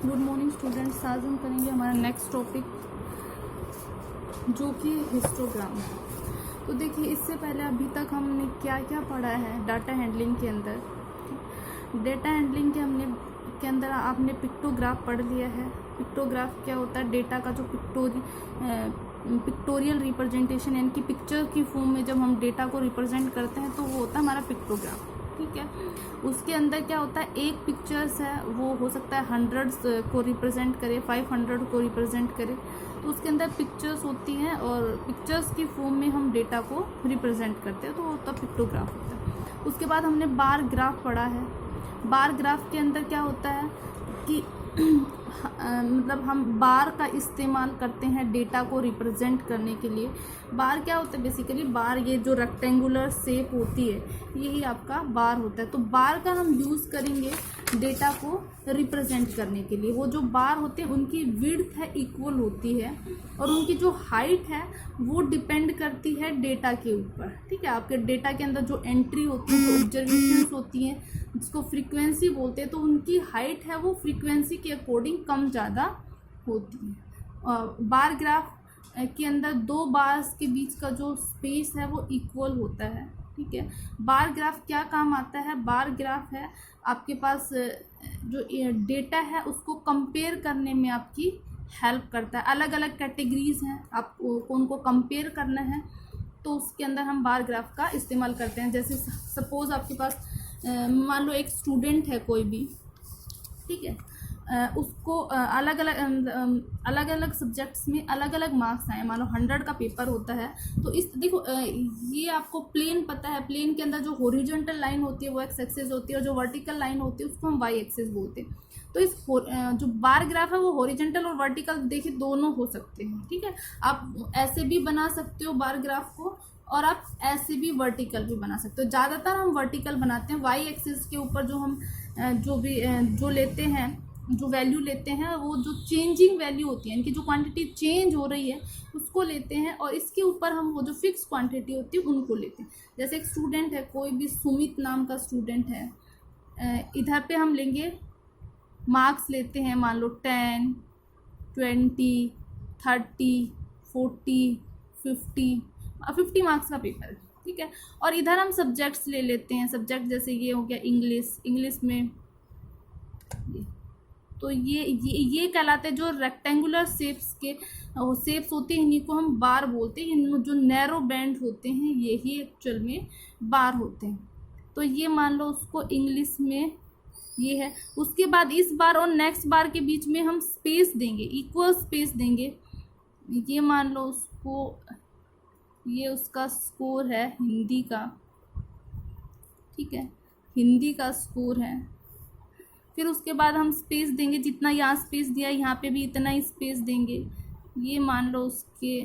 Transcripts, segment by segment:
Good morning students. आज हम करेंगे हमारा नेक्स्ट टॉपिक जो कि हिस्टोग्राम। तो देखिए, इससे पहले अभी तक हमने क्या क्या पढ़ा है डाटा हैंडलिंग के अंदर। डाटा हैंडलिंग के अंदर आपने पिक्टोग्राफ पढ़ लिया है। पिक्टोग्राफ क्या होता है? डेटा का जो पिक्टोरियल रिप्रेजेंटेशन, यानी कि पिक्चर की फॉर्म में जब हम डेटा को रिप्रेजेंट करते हैं तो वो होता है हमारा पिक्टोग्राफ। ठीक है, उसके अंदर क्या होता है, एक पिक्चर्स है वो हो सकता है 100 को रिप्रेजेंट करे, 500 को रिप्रेजेंट करे। तो उसके अंदर पिक्चर्स होती हैं और पिक्चर्स की फॉर्म में हम डेटा को रिप्रेजेंट करते हैं, तो वो तब पिक्टोग्राफ होता है। उसके बाद हमने बार ग्राफ पढ़ा है। बार ग्राफ के अंदर क्या होता है कि मतलब हम बार का इस्तेमाल करते हैं डेटा को रिप्रेजेंट करने के लिए। बार क्या होता है? बेसिकली बार, ये जो रेक्टेंगुलर शेप होती है यही आपका बार होता है। तो बार का हम यूज़ करेंगे डेटा को रिप्रेजेंट करने के लिए। वो जो बार होते हैं उनकी विड्थ है इक्वल होती है और उनकी जो हाइट है वो डिपेंड करती है डेटा के ऊपर। ठीक है, आपके डेटा के अंदर जो एंट्री होती है, जो ऑब्जर्वेशंस होती हैं, जिसको फ्रीक्वेंसी बोलते हैं, तो उनकी हाइट है वो फ्रीक्वेंसी के अकॉर्डिंग कम ज़्यादा होती है। बार ग्राफ के अंदर दो बार्स के बीच का जो स्पेस है वो इक्वल होता है। ठीक है, बार ग्राफ क्या काम आता है? बार ग्राफ है आपके पास जो डेटा है उसको कंपेयर करने में आपकी हेल्प करता है। अलग अलग कैटेगरीज हैं, आपको उनको कंपेयर करना है तो उसके अंदर हम बार ग्राफ का इस्तेमाल करते हैं। जैसे सपोज आपके पास मान लो एक स्टूडेंट है कोई भी, ठीक है, उसको अलग अलग सब्जेक्ट्स में अलग अलग मार्क्स आए। मान लो 100 का पेपर होता है, तो इस देखो ये आपको प्लेन पता है। प्लेन के अंदर जो हॉरिजॉन्टल लाइन होती है वो एक्स एक्सिस होती है और जो वर्टिकल लाइन होती है उसको हम वाई एक्सिस बोलते हैं। तो इस जो बार ग्राफ है वो हॉरिजॉन्टल और वर्टिकल देखिए दोनों हो सकते हैं। ठीक है, आप ऐसे भी बना सकते हो बार ग्राफ को और आप ऐसे भी वर्टिकल भी बना सकते हो। ज़्यादातर हम वर्टिकल बनाते हैं। वाई एक्सिस के ऊपर जो हम जो लेते हैं, जो वैल्यू लेते हैं, वो जो चेंजिंग वैल्यू होती है, इनकी जो क्वांटिटी चेंज हो रही है उसको लेते हैं और इसके ऊपर हम वो जो फिक्स क्वांटिटी होती है उनको लेते हैं। जैसे एक स्टूडेंट है, कोई भी सुमित नाम का स्टूडेंट है, इधर पे हम लेंगे मार्क्स लेते हैं, मान लो 10, 20, 30, 40, 50 मार्क्स का पेपर है। ठीक है, और इधर हम सब्जेक्ट्स ले लेते हैं। सब्जेक्ट जैसे ये हो गया इंग्लिश में तो ये कहलाते हैं जो रेक्टेंगुलर शेप्स होते हैं, इन्हीं को हम बार बोलते हैं। इनमें जो नैरो बैंड होते हैं यही एक्चुअल में बार होते हैं। तो ये मान लो उसको इंग्लिश में ये है। उसके बाद इस बार और नेक्स्ट बार के बीच में हम स्पेस देंगे, इक्वल स्पेस देंगे। ये मान लो उसको, ये उसका स्कोर है हिंदी का। ठीक है, हिंदी का स्कोर है। फिर उसके बाद हम स्पेस देंगे, जितना यहाँ स्पेस दिया यहाँ पे भी इतना ही स्पेस देंगे। ये मान लो उसके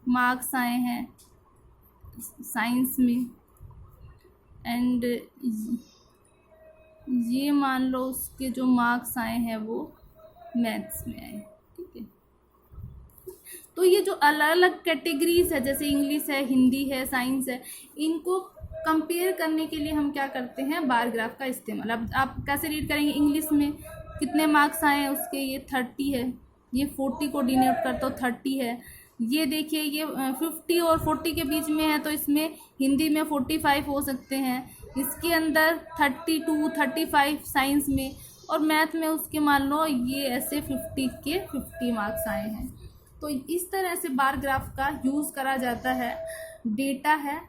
मार्क्स आए हैं साइंस में, एंड ये मान लो उसके जो मार्क्स आए हैं वो मैथ्स में आए। ठीक है, तो ये जो अलग अलग कैटेगरीज है, जैसे इंग्लिश है, हिंदी है, साइंस है, इनको कंपेयर करने के लिए हम क्या करते हैं? बार ग्राफ का इस्तेमाल। अब आप कैसे रीड करेंगे? इंग्लिश में कितने मार्क्स आए हैं उसके, ये 30 है, ये 40 को डिनोट करता हो 30 है। ये देखिए ये 50 और 40 के बीच में है, तो इसमें हिंदी में 45 हो सकते हैं, इसके अंदर 32, 35 साइंस में, और मैथ में उसके मान लो ये ऐसे 50 के 50 मार्क्स आए हैं। तो इस तरह से बार ग्राफ का यूज़ करा जाता है। डेटा है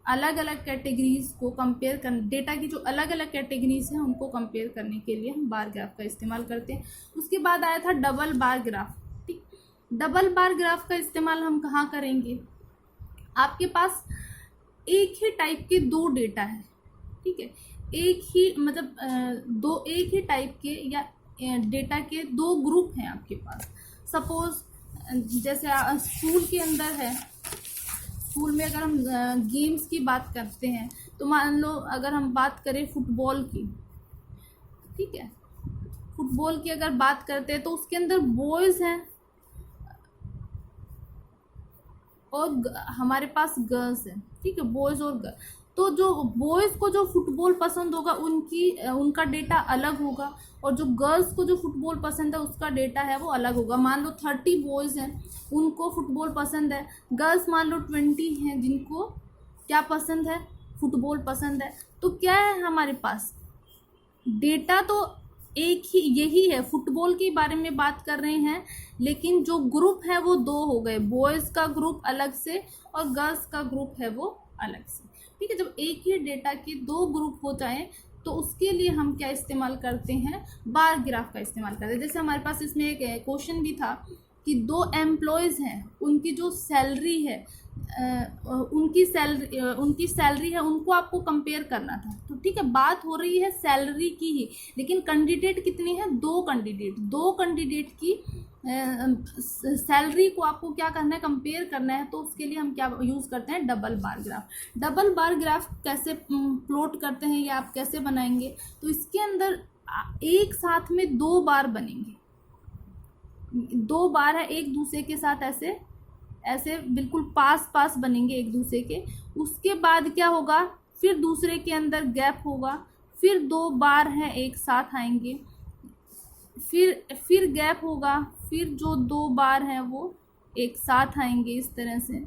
अलग अलग कैटेगरीज को कंपेयर कर, डेटा की जो अलग अलग कैटेगरीज हैं उनको कंपेयर करने के लिए हम बार ग्राफ का इस्तेमाल करते हैं। उसके बाद आया था डबल बार ग्राफ। ठीक, डबल बार ग्राफ का इस्तेमाल हम कहाँ करेंगे? आपके पास एक ही टाइप के दो डेटा है। ठीक है, एक ही मतलब एक ही टाइप के या डेटा के दो ग्रुप हैं आपके पास। सपोज जैसे स्कूल के अंदर है, स्कूल में अगर हम गेम्स की बात करते हैं तो मान लो अगर हम बात करें फुटबॉल की, ठीक है, फुटबॉल की अगर बात करते हैं तो उसके अंदर बॉयज़ हैं और हमारे पास गर्ल्स हैं। ठीक है, बॉयज़ और गर्ल। तो जो बॉयज़ को जो फुटबॉल पसंद होगा उनका डेटा अलग होगा, और जो गर्ल्स को जो फुटबॉल पसंद है उसका डेटा है वो अलग होगा। मान लो 30 बॉयज़ हैं उनको फुटबॉल पसंद है, गर्ल्स मान लो 20 हैं जिनको क्या पसंद है, फुटबॉल पसंद है। तो क्या है हमारे पास डेटा तो एक ही यही है, फुटबॉल के बारे में बात कर रहे हैं, लेकिन जो ग्रुप है वो दो हो गए, बॉयज़ का ग्रुप अलग से और गर्ल्स का ग्रुप है वो अलग से। ठीक है, जब एक ही डेटा के दो ग्रुप हो जाएं तो उसके लिए हम क्या इस्तेमाल करते हैं, बार ग्राफ का इस्तेमाल करते हैं। जैसे हमारे पास इसमें एक क्वेश्चन भी था कि 2 एम्प्लॉयज़ हैं, उनकी जो सैलरी है उनकी सैलरी है, उनको आपको कंपेयर करना था। तो ठीक है, बात हो रही है सैलरी की ही, लेकिन कैंडिडेट कितने हैं, 2 कैंडिडेट की सैलरी को आपको क्या करना है, कंपेयर करना है। तो उसके लिए हम क्या यूज़ करते हैं, double bar graph. Double bar graph कैसे प्लॉट करते हैं या आप कैसे बनाएंगे, तो इसके अंदर एक साथ में 2 बार बनेंगे, 2 बार है एक दूसरे के साथ ऐसे बिल्कुल पास बनेंगे एक दूसरे के। उसके बाद क्या होगा, फिर दूसरे के अंदर गैप होगा, फिर 2 बार हैं एक साथ आएंगे, फिर गैप होगा, फिर जो 2 बार हैं वो एक साथ आएंगे इस तरह से।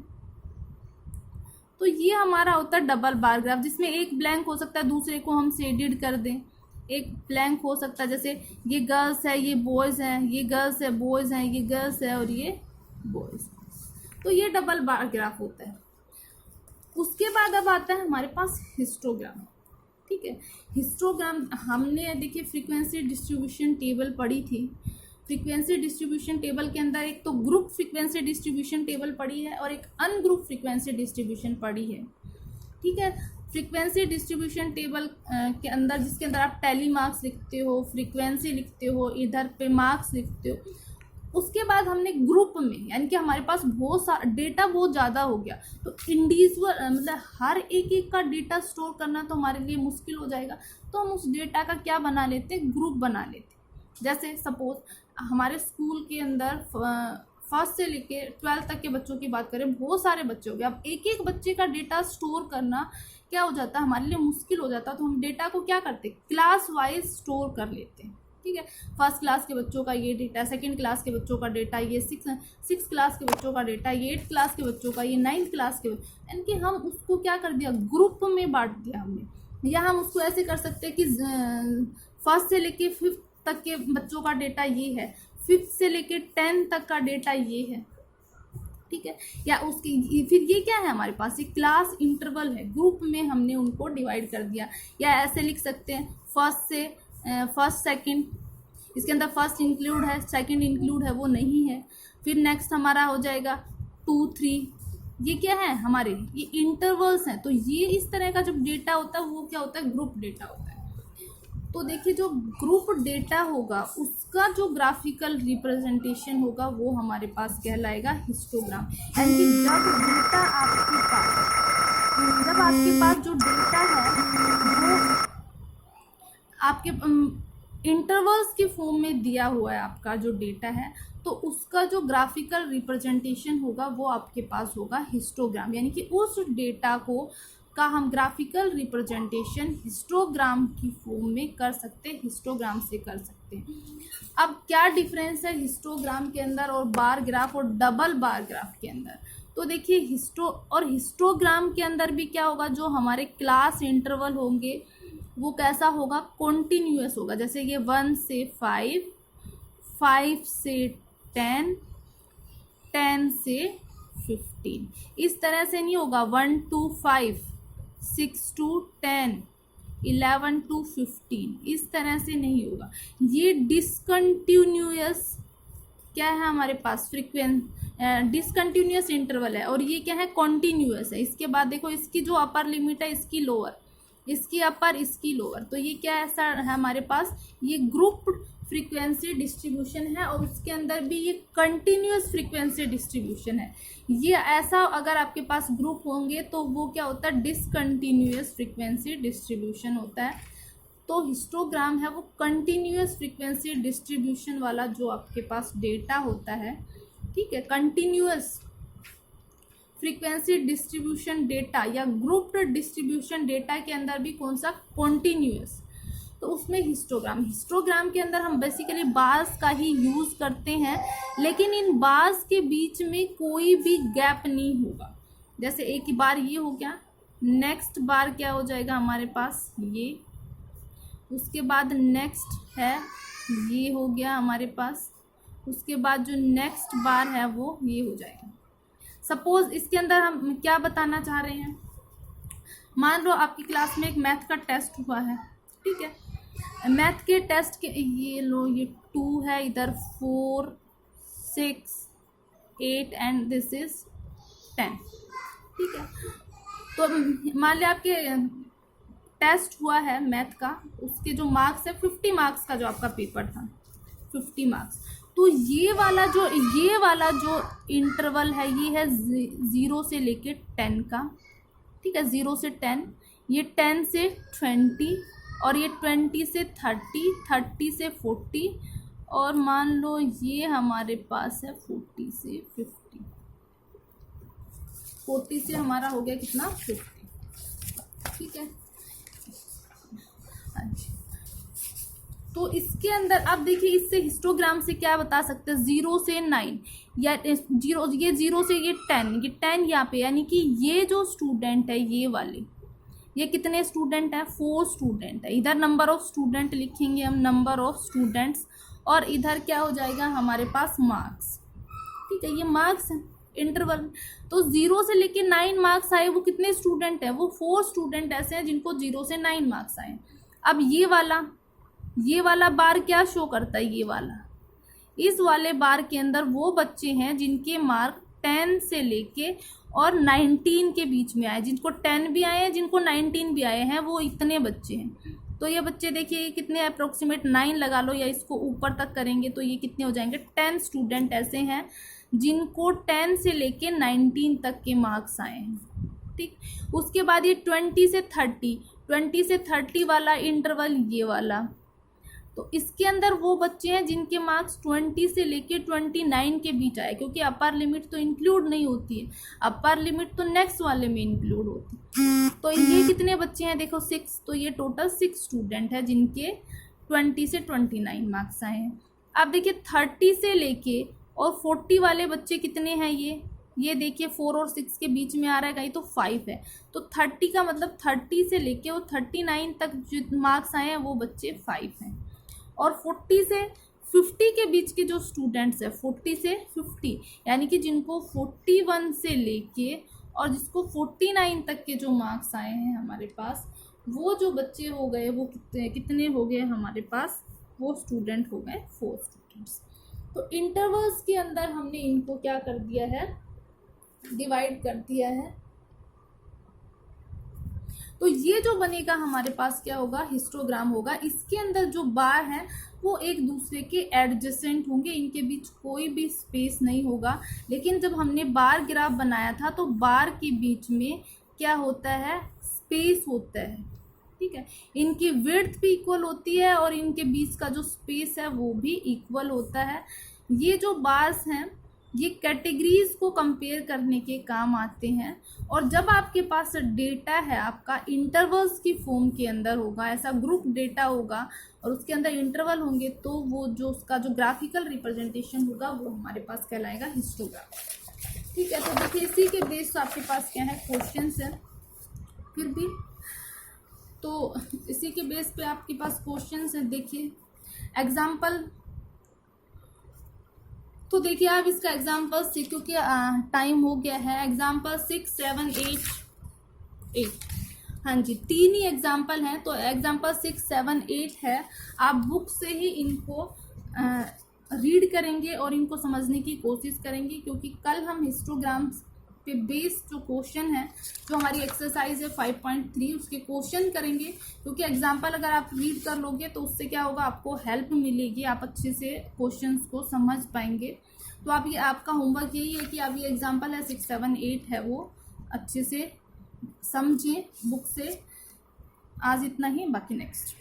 तो ये हमारा होता है डबल बार ग्राफ, जिसमें एक ब्लैंक हो सकता है, दूसरे को हम शेडेड कर दें। एक ब्लैंक हो सकता है, जैसे ये गर्ल्स है, ये बॉयज़ हैं, ये गर्ल्स है, बॉयज़ हैं, ये गर्ल्स है और ये बॉयज़। तो ये डबल बार ग्राफ होता है। उसके बाद अब आता है हमारे पास हिस्टोग्राम। ठीक है, हिस्टोग्राम हमने देखिए फ्रीक्वेंसी डिस्ट्रीब्यूशन टेबल पढ़ी थी। फ्रीक्वेंसी डिस्ट्रीब्यूशन टेबल के अंदर एक तो ग्रुप फ्रीक्वेंसी डिस्ट्रीब्यूशन टेबल पढ़ी है और एक अनग्रुप फ्रीक्वेंसी डिस्ट्रीब्यूशन पढ़ी है। ठीक है, फ्रीक्वेंसी डिस्ट्रीब्यूशन टेबल के अंदर, जिसके अंदर आप टैली मार्क्स लिखते हो, फ्रीक्वेंसी लिखते हो, इधर पे मार्क्स लिखते हो। उसके बाद हमने ग्रुप में, यानी कि हमारे पास बहुत सारा डेटा बहुत ज़्यादा हो गया, तो इंडिविजुअल मतलब हर एक का डेटा स्टोर करना तो हमारे लिए मुश्किल हो जाएगा। तो हम उस डेटा का क्या बना लेते, ग्रुप बना लेते। जैसे सपोज हमारे स्कूल के अंदर फर्स्ट से लेके 12th तक के बच्चों की बात करें, बहुत सारे बच्चे हो गए। अब एक बच्चे का डेटा स्टोर करना क्या हो जाता है, हमारे लिए मुश्किल हो जाता है। तो हम डेटा को क्या करते, क्लास वाइज स्टोर कर लेते हैं। ठीक है, फर्स्ट क्लास के बच्चों का ये डेटा, सेकंड क्लास के बच्चों का डेटा ये, सिक्स क्लास के बच्चों का डेटा ये, 8th क्लास के बच्चों का ये, 9th क्लास के, यानी कि हम उसको क्या कर दिया, ग्रुप में बांट दिया हमने। या हम उसको ऐसे कर सकते हैं कि फर्स्ट से लेके 5th तक के बच्चों का डेटा ये है, 5th से लेके 10th तक का डेटा ये है। ठीक है, या उसकी फिर ये क्या है हमारे पास, ये क्लास इंटरवल है, ग्रुप में हमने उनको डिवाइड कर दिया। या ऐसे लिख सकते हैं फर्स्ट सेकंड, इसके अंदर फर्स्ट इंक्लूड है, सेकंड इंक्लूड है वो नहीं है। फिर नेक्स्ट हमारा हो जाएगा 2 3, ये क्या है हमारे, ये इंटरवल्स हैं। तो ये इस तरह का जब डेटा होता है वो क्या होता है, ग्रुप डेटा होता है। तो देखिए जो ग्रुप डेटा होगा उसका जो ग्राफिकल रिप्रेजेंटेशन होगा वो हमारे पास कहलाएगा हिस्टोग्राम। यानी कि जब आपके पास जो डेटा है वो आपके इंटरवल्स के फॉर्म में दिया हुआ है, आपका जो डेटा है, तो उसका जो ग्राफिकल रिप्रेजेंटेशन होगा वो आपके पास होगा हिस्टोग्राम। यानी कि उस डेटा का हम ग्राफिकल रिप्रेजेंटेशन हिस्टोग्राम की फॉर्म में कर सकते हैं, हिस्टोग्राम से कर सकते हैं। अब क्या डिफरेंस है हिस्टोग्राम के अंदर और बार ग्राफ और डबल बार ग्राफ के अंदर, तो देखिए हिस्टोग्राम के अंदर भी क्या होगा, जो हमारे क्लास इंटरवल होंगे वो कैसा होगा, कॉन्टिन्यूअस होगा। जैसे ये 1 से 5, 5 से 10, 10 से 15, इस तरह से नहीं होगा 1 to 5, 6 to 10, 11 to 15, इस तरह से नहीं होगा। ये डिसकंटिन्यूअस क्या है हमारे पास, डिसकंटिन्यूअस इंटरवल है, और ये क्या है, कॉन्टिन्यूअस है। इसके बाद देखो इसकी जो अपर लिमिट है, इसकी लोअर, इसकी अपर, इसकी लोअर। तो ये क्या ऐसा है हमारे पास, ये ग्रुप फ्रीक्वेंसी डिस्ट्रीब्यूशन है और उसके अंदर भी ये कंटिन्यूअस फ्रीक्वेंसी डिस्ट्रीब्यूशन है। ये ऐसा अगर आपके पास ग्रुप होंगे तो वो क्या होता है, डिसकंटिन्यूअस फ्रीक्वेंसी डिस्ट्रीब्यूशन होता है। तो हिस्टोग्राम है वो कंटिन्यूअस फ्रीक्वेंसी डिस्ट्रीब्यूशन वाला जो आपके पास डेटा होता है। ठीक है, कंटिन्यूअस फ्रीक्वेंसी डिस्ट्रीब्यूशन डेटा या ग्रुप्ड डिस्ट्रीब्यूशन डेटा के अंदर भी कौन सा, कॉन्टिन्यूअस, तो उसमें हिस्टोग्राम। हिस्टोग्राम के अंदर हम बेसिकली बार्स का ही यूज करते हैं, लेकिन इन बार्स के बीच में कोई भी गैप नहीं होगा। जैसे एक बार ये हो गया, नेक्स्ट बार क्या हो जाएगा हमारे पास ये, उसके बाद नेक्स्ट है ये हो गया हमारे पास, उसके बाद जो नेक्स्ट बार है वो ये हो जाएगा। सपोज इसके अंदर हम क्या बताना चाह रहे हैं, मान लो आपकी क्लास में एक मैथ का टेस्ट हुआ है, ठीक है। मैथ के टेस्ट के ये लो, ये 2 है, इधर 4 6 8 एंड दिस इज 10, ठीक है। तो मान लिया आपके टेस्ट हुआ है मैथ का, उसके जो मार्क्स है 50 मार्क्स का जो आपका पेपर था, 50 मार्क्स। तो ये वाला जो इंटरवल है ये है 0 से लेके 10 का, ठीक है, 0 से 10, ये 10 से 20 और ये 20 से 30, 30 से 40 और मान लो ये हमारे पास है 40 से 50, 40 से हमारा हो गया कितना, 50, ठीक है। अच्छा, तो इसके अंदर आप देखिए, इससे हिस्टोग्राम से क्या बता सकते हैं, 0 से 9 या 0, ये 0 से ये 10, ये 10 यहाँ पे, यानी कि ये जो स्टूडेंट है ये वाले, ये कितने स्टूडेंट है, 4 स्टूडेंट है। इधर नंबर ऑफ स्टूडेंट लिखेंगे हम, नंबर ऑफ स्टूडेंट्स, और इधर क्या हो जाएगा हमारे पास मार्क्स, ठीक है, ये मार्क्स है इंटरवल। तो 0 से लेके 9 मार्क्स आए, वो कितने स्टूडेंट है, वो 4 स्टूडेंट ऐसे हैं जिनको 0 से 9 मार्क्स आए। अब ये वाला बार क्या शो करता है, ये वाला, इस वाले बार के अंदर वो बच्चे हैं जिनके मार्क 10 से लेके और 19 के बीच में आए, जिनको 10 भी आए हैं, जिनको 19 भी आए हैं, वो इतने बच्चे हैं। तो ये बच्चे देखिए कितने, अप्रोक्सीमेट 9 लगा लो या इसको ऊपर तक करेंगे तो ये कितने हो जाएंगे, 10 स्टूडेंट ऐसे हैं जिनको 10 से लेके 19 तक के मार्क्स आए हैं, ठीक। उसके बाद ये 20 से 30 वाला इंटरवल, ये वाला, तो इसके अंदर वो बच्चे हैं जिनके मार्क्स 20 से लेके 29 के बीच आए, क्योंकि अपर लिमिट तो इंक्लूड नहीं होती है, अपर लिमिट तो नेक्स्ट वाले में इंक्लूड होती है। तो ये कितने बच्चे हैं, देखो 6, तो ये टोटल 6 स्टूडेंट है जिनके 20 से 29 मार्क्स आए हैं। अब देखिए 30 से लेके और 40 वाले बच्चे कितने हैं, ये देखिए 4 और 6 के बीच में आ रहा है, कहीं तो 5 है। तो 30 का मतलब 30 से लेके और 39 तक जो मार्क्स आए हैं वो बच्चे 5 हैं। और 40 से 50 के बीच के जो स्टूडेंट्स है, 40 से 50, यानी कि जिनको 41 से लेके और जिसको 49 तक के जो मार्क्स आए हैं हमारे पास, वो जो बच्चे हो गए वो कितने हो गए हमारे पास, वो स्टूडेंट हो गए 4 स्टूडेंट्स। तो इंटरवल्स के अंदर हमने इनको क्या कर दिया है, डिवाइड कर दिया है। तो ये जो बनेगा हमारे पास क्या होगा, हिस्टोग्राम होगा। इसके अंदर जो बार हैं वो एक दूसरे के एडजेसेंट होंगे, इनके बीच कोई भी स्पेस नहीं होगा। लेकिन जब हमने बार ग्राफ बनाया था तो बार के बीच में क्या होता है, स्पेस होता है, ठीक है। इनकी विड्थ भी इक्वल होती है और इनके बीच का जो स्पेस है वो भी इक्वल होता है। ये जो बार्स हैं ये कैटेगरीज को कंपेयर करने के काम आते हैं। और जब आपके पास डेटा है आपका इंटरवल्स की फॉर्म के अंदर होगा, ऐसा ग्रुप डेटा होगा और उसके अंदर इंटरवल होंगे, तो वो जो उसका जो ग्राफिकल रिप्रेजेंटेशन होगा वो हमारे पास कहलाएगा हिस्टोग्राम, ठीक है। तो देखिए इसी के बेस आपके पास क्या है, क्वेश्चंस है, फिर भी तो इसी के बेस पे आपके पास क्वेश्चंस है। देखिए एग्जाम्पल, तो देखिए आप इसका एग्जाम्पल से, क्योंकि टाइम हो गया है, एग्जाम्पल 6, 7, 8, हाँ जी 3 ही एग्जाम्पल हैं। तो एग्जाम्पल 6, 7, 8 है, आप बुक से ही इनको रीड करेंगे और इनको समझने की कोशिश करेंगे, क्योंकि कल हम हिस्टोग्राम्स पे बेस्ड जो क्वेश्चन है, जो हमारी एक्सरसाइज है 5.3, उसके क्वेश्चन करेंगे। क्योंकि एग्जाम्पल अगर आप रीड कर लोगे तो उससे क्या होगा, आपको हेल्प मिलेगी, आप अच्छे से क्वेश्चंस को समझ पाएंगे। तो आप ये, आपका होमवर्क यही है कि आप ये एग्जाम्पल है 6, 7, 8 है वो अच्छे से समझें बुक से। आज इतना ही, बाकी नेक्स्ट।